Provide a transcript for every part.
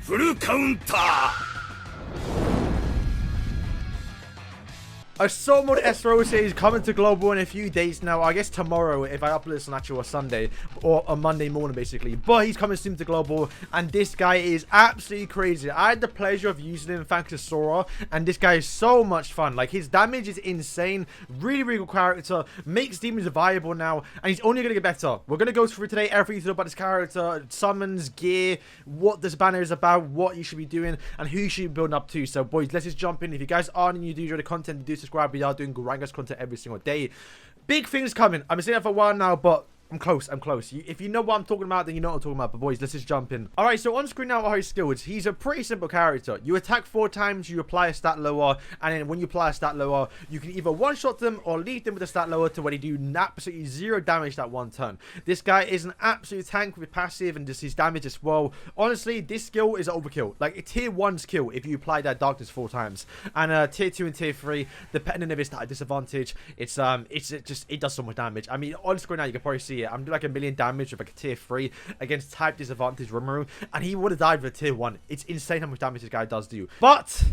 フルカウンター Assault Mode Estarossa is coming to global in a few days now. I guess tomorrow if I upload this on actual Sunday or a Monday morning basically. But he's coming soon to global and this guy is absolutely crazy. I had the pleasure of using him thanks to Sora and this guy is so much fun. Like his damage is insane. Really, really good character. Makes demons viable now and he's only going to get better. We're going to go through today everything about this character, summons, gear, what this banner is about, what you should be doing and who you should be building up to. So boys, let's just jump in. If you guys are new and you do enjoy the content, do subscribe. We are doing Garangas content every single day. Big things coming. I've been saying that for a while now, but I'm close. If you know what I'm talking about, then you know what I'm talking about. But boys, let's just jump in. Alright, so on screen now are his skills. He's a pretty simple character. You attack 4 times, you apply a stat lower, and then when you apply a stat lower, you can either one-shot them or leave them with a stat lower to where they do absolutely 0 damage that one turn. This guy is an absolute tank with passive and just his damage as well. Honestly, this skill is overkill. Like a tier 1's kill if you apply that darkness 4 times. And tier 2 and tier 3, depending if it's at a disadvantage, it does so much damage. I mean, on screen now you can probably see it. I'm doing like 1 million damage with like a tier 3 against type disadvantage Rimuru, and he would have died with a tier 1. It's insane how much damage this guy does do. But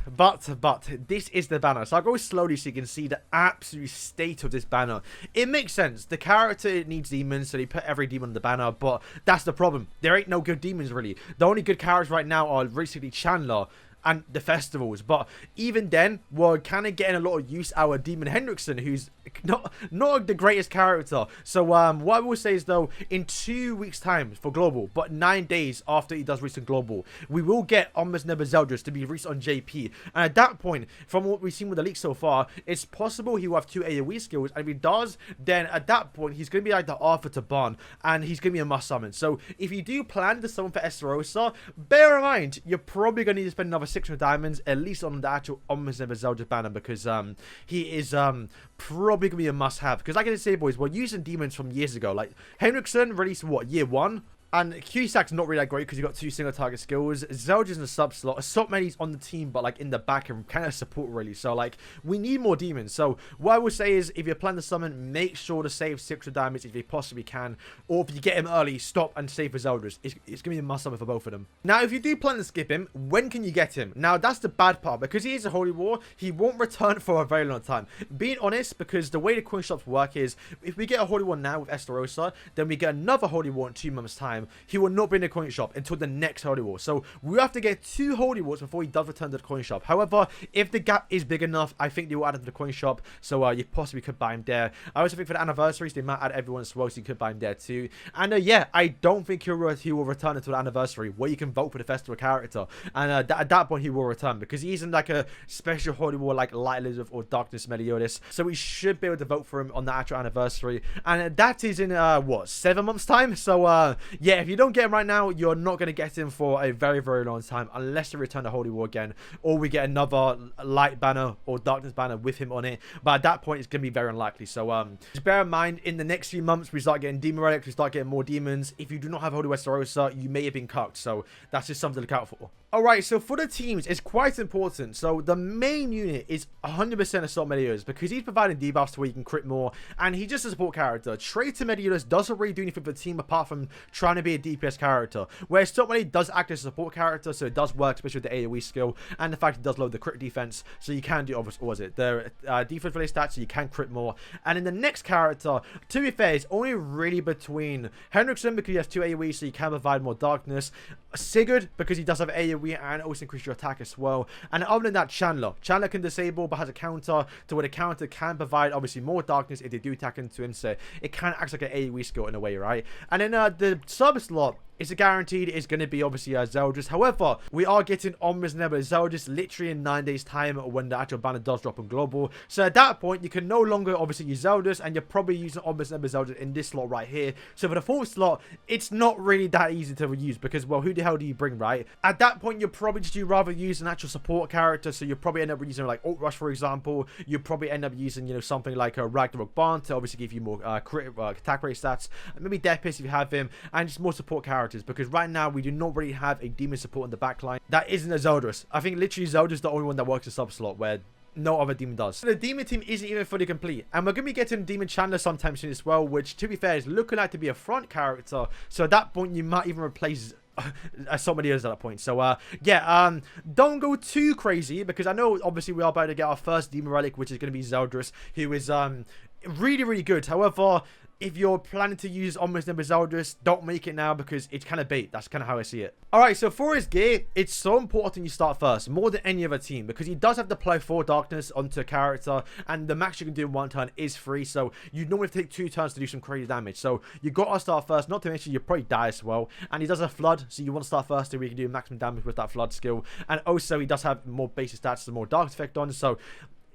this is the banner. So I'll go slowly so you can see the absolute state of this banner. It makes sense. The character needs demons, so they put every demon on the banner, but that's the problem. There ain't no good demons really. The only good characters right now are basically Chandler and the festivals, but even then we're kind of getting a lot of use out of Demon Hendrickson, who's not the greatest character. So what I will say is though, in 2 weeks time for global, but 9 days after he does recent global, we will get Almost Never Zeldris to be released on JP, and at that point, from what we've seen with the leaks so far, it's possible he will have 2 AoE skills, and if he does, then at that point he's going to be like the Arthur to Barn, and he's going to be a must summon. So if you do plan to summon for Estarossa, bear in mind you're probably going to need to spend another 600 diamonds at least on the actual Almost Never Zeldris banner, because he is probably gonna be a must-have. Because like I say, boys, we're using demons from years ago. Like Hendrickson released what, year 1? And Cusac's not really that great because you got 2 single target skills. Zeldris in the sub slot. Assault Medi's on the team, but like in the back and kind of support really. So like we need more demons. So what I would say is if you're planning to summon, make sure to save 600 damage if you possibly can. Or if you get him early, stop and save for Zeldris. It's gonna be a must summon for both of them. Now if you do plan to skip him, when can you get him? Now that's the bad part, because he is a Holy War, he won't return for a very long time. Being honest, because the way the coin shops work is if we get a Holy War now with Estarossa, then we get another Holy War in 2 months time. He will not be in the coin shop until the next Holy War. So we have to get 2 Holy Wars before he does return to the coin shop. However, if the gap is big enough, I think they will add him to the coin shop. So you possibly could buy him there. I also think for the anniversaries, they might add everyone as well, so you could buy him there too. And yeah, I don't think he will return until the anniversary, where you can vote for the festival character. And at that point, he will return, because he's in like a special Holy War like Light Elizabeth or Darkness Meliodas. So we should be able to vote for him on the actual anniversary. And that is in, what, 7 months time? So yeah, if you don't get him right now, you're not going to get him for a very, very long time, unless they return to Holy War again, or we get another light banner or darkness banner with him on it. But at that point, it's going to be very unlikely. So just bear in mind, in the next few months, we start getting demon relics, we start getting more demons. If you do not have Holy Estarossa, you may have been cucked. So that's just something to look out for. Alright, so for the teams, it's quite important. So the main unit is 100% Assault Meliodas, because he's providing debuffs to where you can crit more, and he's just a support character. Traitor Meliodas doesn't really do anything for the team apart from trying to be a DPS character, whereas Assault Meliodas does act as a support character, so it does work, especially with the AoE skill, and the fact it does load the crit defense, so you can do, obviously, what was it, the defense related stats, so you can crit more. And in the next character, to be fair, it's only really between Hendrickson, because he has 2 AoE, so you can provide more darkness, Sigurd, because he does have AoE and also increase your attack as well. And other than that, Chandler can disable but has a counter to where the counter can provide obviously more darkness if they do attack into him, so it kind of acts like an AoE skill in a way, right? And then the sub slot, it's a guaranteed, it's going to be obviously Zeldris. However, we are getting Almost Never Zeldris literally in 9 days time when the actual banner does drop on global. So at that point, you can no longer obviously use Zeldris, and you're probably using Almost Never Zeldris in this slot right here. So for the 4th slot, it's not really that easy to use, because, well, who the hell do you bring, right? At that point, you're probably just rather use an actual support character, so you'll probably end up using like Alt Rush, for example. You'll probably end up using, you know, something like a Ragnarok Barn to obviously give you more crit attack rate stats, and maybe Death Piss if you have him, and just more support characters, because right now we do not really have a demon support in the backline that isn't a Zeldris. I think literally Zeldris is the only one that works a sub slot, where no other demon does. So the demon team isn't even fully complete, and we're going to be getting Demon Chandler sometime soon as well, which to be fair is looking like to be a front character. So at that point you might even replace so many others at that point. So yeah, don't go too crazy, because I know obviously we are about to get our first demon relic, which is going to be Zeldris, who is really, really good. However, if you're planning to use Omnis Number Zeldris, don't make it now, because it's kind of bait. That's kind of how I see it. Alright, so for his gear, it's so important you start first, more than any other team, because he does have to apply 4 darkness onto a character, and the max you can do in 1 turn is 3, so you normally have to take 2 turns to do some crazy damage. So you got to start first, not to mention you probably die as well. And he does have Flood, so you want to start first so we can do maximum damage with that Flood skill. And also he does have more basic stats, the more dark effect on, so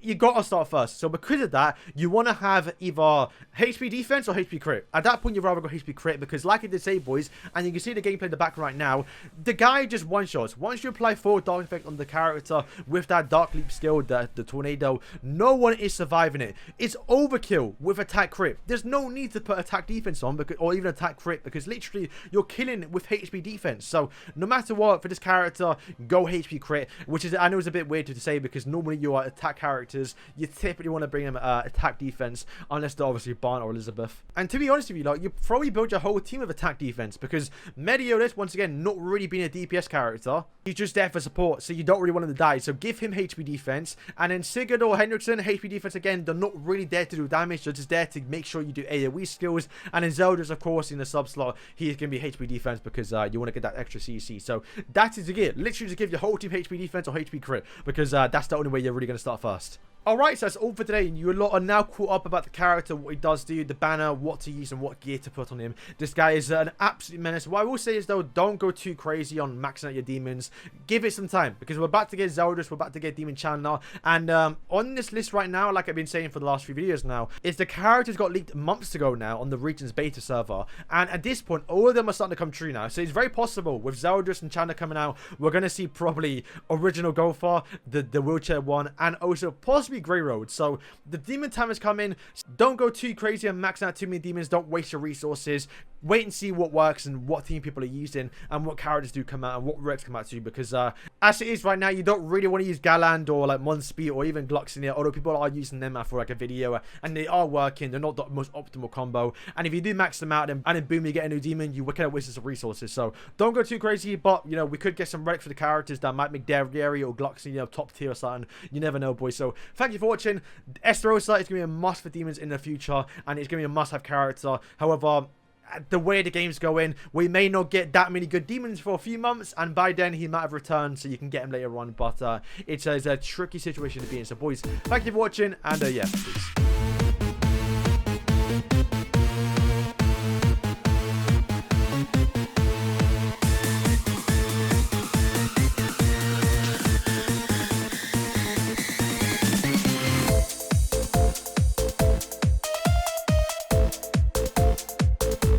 you gotta start first. So because of that, you want to have either HP defense or HP crit. At that point, you'd rather go HP crit, because like I did say, boys, and you can see the gameplay in the back right now, the guy just one-shots. Once you apply 4 dark effect on the character with that dark leap skill, the tornado, no one is surviving it. It's overkill with attack crit. There's no need to put attack defense on, because, or even attack crit, because literally you're killing it with HP defense. So no matter what, for this character, go HP crit, which is, I know, is a bit weird to say, because normally you are attack characters, you typically want to bring them attack defense, unless they're obviously Barn or Elizabeth. And to be honest with you, like, you probably build your whole team of attack defense, because Mediolis, once again, not really being a DPS character, he's just there for support, so you don't really want him to die. So give him HP defense, and then Sigurd or Hendrickson, HP defense again. They're not really there to do damage, they're just there to make sure you do AoE skills. And then Zeldris, of course, in the sub slot, he's going to be HP defense, because you want to get that extra CC. So that is the gear. Literally just give your whole team HP defense or HP crit, because that's the only way you're really going to start first. Alright, so that's all for today, and you lot are now caught up about the character, what he does do, the banner, what to use, and what gear to put on him. This guy is an absolute menace. What I will say is, though, don't go too crazy on maxing out your demons. Give it some time, because we're about to get Zeldris, we're about to get Demon Chandler, and on this list right now, like I've been saying for the last few videos now, is the characters got leaked months ago now on the Regions beta server, and at this point, all of them are starting to come true now. So it's very possible, with Zeldris and Chandler coming out, we're going to see probably original Gofar, the wheelchair one, and also possibly Grey Road. So the demon time is coming. Don't go too crazy and max out too many demons. Don't waste your resources. Wait and see what works and what team people are using and what characters do come out and what relics come out to you, because as it is right now, you don't really want to use Galand or like Monspeed or even Glux in here, although people are using them for like a video, and they are working. They're not the most optimal combo, and if you do max them out and then boom, you get a new demon, you kind of waste some resources. So don't go too crazy, but you know, we could get some relics for the characters that might make Dairy or Glux, you know, top tier or something. You never know, boys. So thank you for watching. Estarossa is going to be a must for demons in the future, and it's going to be a must-have character. However, the way the game's going, we may not get that many good demons for a few months, and by then he might have returned, so you can get him later on. But it's a tricky situation to be in. So boys, thank you for watching, and yeah, peace.